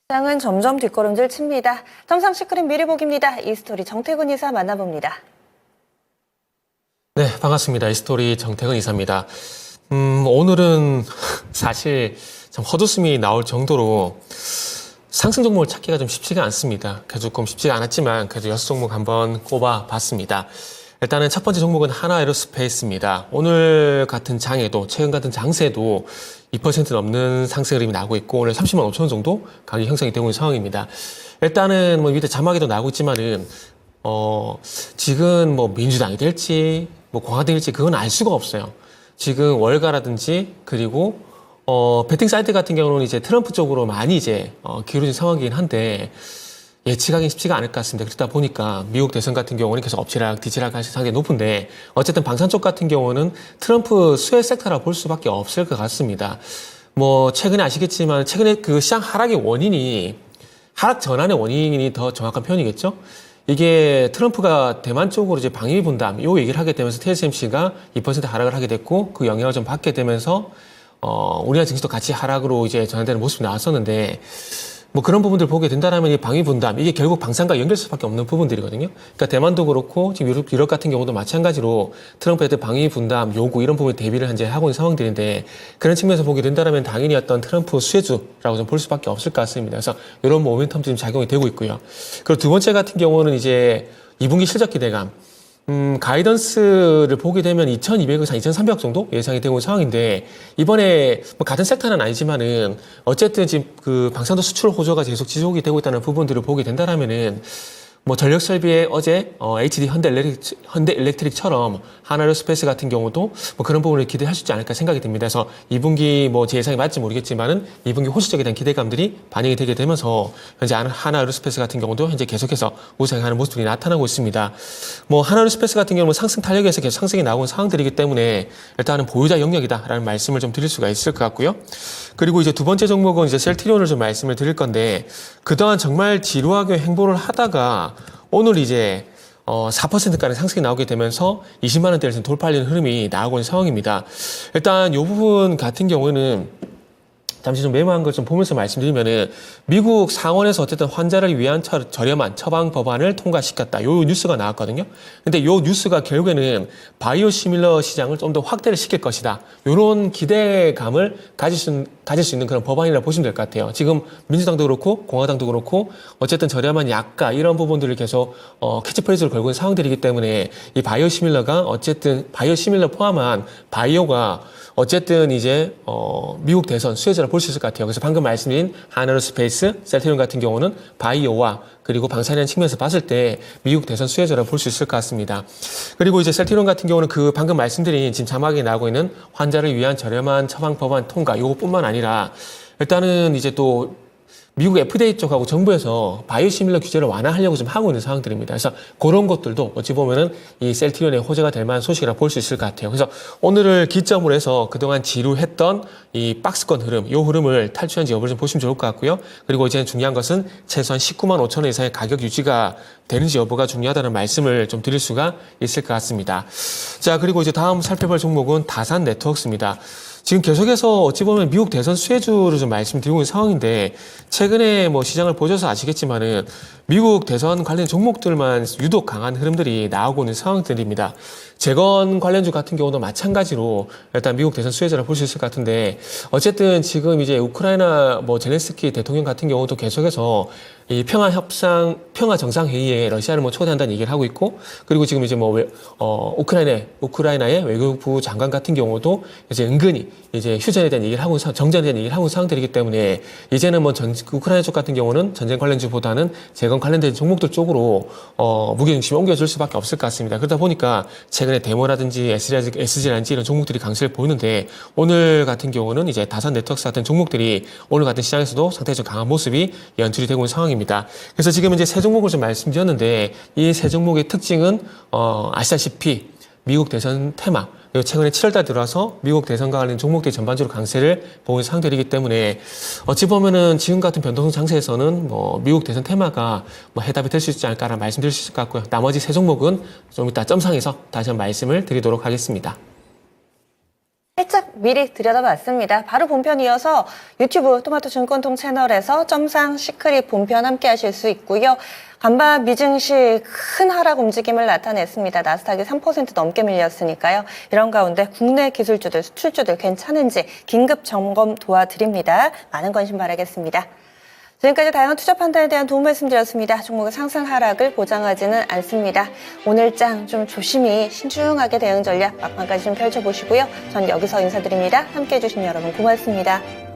시장은 점점 뒷걸음질 칩니다. 점상 시크릿 미리 보기입니다. 이 스토리 정태근 이사 만나봅니다. 네, 반갑습니다. 이 스토리 정태근 이사입니다. 오늘은 사실 참 헛웃음이 나올 정도로 상승 종목을 찾기가 좀 쉽지가 않습니다. 그래서 조금 쉽지가 않았지만 그래도 6종목 한번 꼽아봤습니다. 일단은 첫 번째 종목은 하나에로스페이스입니다. 오늘 같은 장에도, 최근 같은 장세도 2% 넘는 상승 흐름이 나고 있고, 오늘 30만 5천 원 정도 가격이 형성이 되고 있는 상황입니다. 일단은 뭐 밑에 자막에도 나오고 있지만은, 지금 뭐 민주당이 될지, 뭐 공화당이 될지 그건 알 수가 없어요. 지금 월가라든지, 그리고, 베팅 사이트 같은 경우는 이제 트럼프 쪽으로 많이 이제, 기울어진 상황이긴 한데, 예측하기 쉽지가 않을 것 같습니다. 그러다 보니까 미국 대선 같은 경우는 계속 엎치락 뒤치락 할 상당히 높은데 어쨌든 방산 쪽 같은 경우는 트럼프 수혜 섹터라 볼 수밖에 없을 것 같습니다. 뭐 최근에 아시겠지만 최근에 그 시장 하락의 원인이 하락 전환의 원인이 더 정확한 표현이겠죠. 이게 트럼프가 대만 쪽으로 이제 방위 분담 요 얘기를 하게 되면서 TSMC가 2% 하락을 하게 됐고 그 영향을 좀 받게 되면서 우리나라 증시도 같이 하락으로 이제 전환되는 모습이 나왔었는데. 뭐 그런 부분들 보게 된다라면 이 방위 분담 이게 결국 방산과 연결될 수밖에 없는 부분들이거든요. 그러니까 대만도 그렇고 지금 유럽 같은 경우도 마찬가지로 트럼프에 대한 방위 분담 요구 이런 부분에 대비를 현재 하고 있는 상황들인데 그런 측면에서 보게 된다라면 당연히 어떤 트럼프 수혜주라고 좀 볼 수밖에 없을 것 같습니다. 그래서 이런 모멘텀도 지금 작용이 되고 있고요. 그리고 두 번째 같은 경우는 이제 2분기 실적 기대감. 가이던스를 보게 되면 2,200에서 2,300억 정도 예상이 되고 있는 상황인데, 이번에 뭐 같은 섹터는 아니지만은, 어쨌든 지금 그 방산도 수출 호조가 계속 지속이 되고 있다는 부분들을 보게 된다라면은, 뭐 전력 설비에 어제 HD 현대 일렉트릭처럼 하나로스페이스 같은 경우도 뭐 그런 부분을 기대할 수 있지 않을까 생각이 듭니다. 그래서 2분기 뭐 제 예상이 맞지 모르겠지만은 2분기 호시적에 대한 기대감들이 반영이 되게 되면서 현재 하나로스페이스 같은 경우도 현재 계속해서 우상향하는 모습이 나타나고 있습니다. 뭐 하나로스페이스 같은 경우는 상승 탄력에서 계속 상승이 나오는 상황들이기 때문에 일단은 보유자 영역이다라는 말씀을 좀 드릴 수가 있을 것 같고요. 그리고 이제 두 번째 종목은 이제 셀트리온을 좀 말씀을 드릴 건데 그동안 정말 지루하게 행보를 하다가 오늘 이제 4%가량 상승이 나오게 되면서 20만 원대를 돌파하는 흐름이 나오고 있는 상황입니다. 일단 이 부분 같은 경우는 잠시 좀 메모한 걸 좀 보면서 말씀드리면은 미국 상원에서 어쨌든 환자를 위한 저렴한 처방 법안을 통과시켰다. 요 뉴스가 나왔거든요. 근데 요 뉴스가 결국에는 바이오시밀러 시장을 좀 더 확대를 시킬 것이다. 요런 기대감을 가질 수 있는 그런 법안이라고 보시면 될 것 같아요. 지금 민주당도 그렇고 공화당도 그렇고 어쨌든 저렴한 약가 이런 부분들을 계속 캐치프레이즈를 걸고 있는 상황들이기 때문에 이 바이오시밀러가 어쨌든 바이오시밀러 포함한 바이오가 어쨌든 이제 미국 대선 수혜자라 볼 수 있을 것 같아요. 그래서 방금 말씀드린 하나로스페이스, 셀트리온 같은 경우는 바이오와 그리고 방산이라는 측면에서 봤을 때 미국 대선 수혜자라 볼 수 있을 것 같습니다. 그리고 이제 셀트리온 같은 경우는 그 방금 말씀드린 지금 자막에 나오고 있는 환자를 위한 저렴한 처방 법안 통과 요것뿐만 아니라 일단은 이제 또 미국 FDA 쪽하고 정부에서 바이오시밀러 규제를 완화하려고 좀 하고 있는 상황들입니다. 그래서 그런 것들도 어찌 보면은 이 셀트리온의 호재가 될 만한 소식이라 볼 수 있을 것 같아요. 그래서 오늘을 기점으로 해서 그동안 지루했던 이 박스권 흐름, 요 흐름을 탈출한지 여부를 좀 보시면 좋을 것 같고요. 그리고 이제 중요한 것은 최소한 19만 5천 원 이상의 가격 유지가 되는지 여부가 중요하다는 말씀을 좀 드릴 수가 있을 것 같습니다. 자, 그리고 이제 다음 살펴볼 종목은 다산 네트워크스입니다. 지금 계속해서 어찌 보면 미국 대선 수혜주를 좀 말씀드리고 있는 상황인데 최근에 뭐 시장을 보셔서 아시겠지만은 미국 대선 관련 종목들만 유독 강한 흐름들이 나오고 있는 상황들입니다. 재건 관련주 같은 경우도 마찬가지로 일단 미국 대선 수혜자라 볼 수 있을 것 같은데 어쨌든 지금 이제 우크라이나 뭐 젤렌스키 대통령 같은 경우도 계속해서 이 평화 정상회의에 러시아를 뭐 초대한다는 얘기를 하고 있고 그리고 지금 이제 뭐 우크라이나의 외교부 장관 같은 경우도 이제 은근히 이제 휴전에 대한 얘기를 하고 정전에 대한 얘기를 하고 있는 상황들이기 때문에 이제는 뭐 우크라이나 쪽 같은 경우는 전쟁 관련주보다는 재건 관련된 종목들 쪽으로 무게중심이 옮겨질 수밖에 없을 것 같습니다. 그러다 보니까 최근에 데모라든지 SG라든지 이런 종목들이 강세를 보이는데 오늘 같은 경우는 이제 다산 네트워크스 같은 종목들이 오늘 같은 시장에서도 상당히 좀 강한 모습이 연출이 되고 있는 상황입니다. 그래서 지금 이제 세 종목을 좀 말씀드렸는데 이 세 종목의 특징은 아시다시피 미국 대선 테마 그리고 최근에 7월달 들어와서 미국 대선과 관련 종목들이 전반적으로 강세를 보이는 상황들이기 때문에 어찌 보면은 지금 같은 변동성 장세에서는 뭐 미국 대선 테마가 뭐 해답이 될 수 있지 않을까라는 말씀드릴 수 있을 것 같고요. 나머지 세 종목은 좀 이따 점상에서 다시 한번 말씀을 드리도록 하겠습니다. 살짝 미리 들여다봤습니다. 바로 본편 이어서 유튜브 토마토 증권통 채널에서 점상 시크릿 본편 함께 하실 수 있고요. 간밤 미증시 큰 하락 움직임을 나타냈습니다. 나스닥이 3% 넘게 밀렸으니까요. 이런 가운데 국내 기술주들, 수출주들 괜찮은지 긴급 점검 도와드립니다. 많은 관심 바라겠습니다. 지금까지 다양한 투자 판단에 대한 도움 말씀드렸습니다. 종목의 상승 하락을 보장하지는 않습니다. 오늘 장 좀 조심히 신중하게 대응 전략 막판까지 좀 펼쳐보시고요. 전 여기서 인사드립니다. 함께해 주신 여러분 고맙습니다.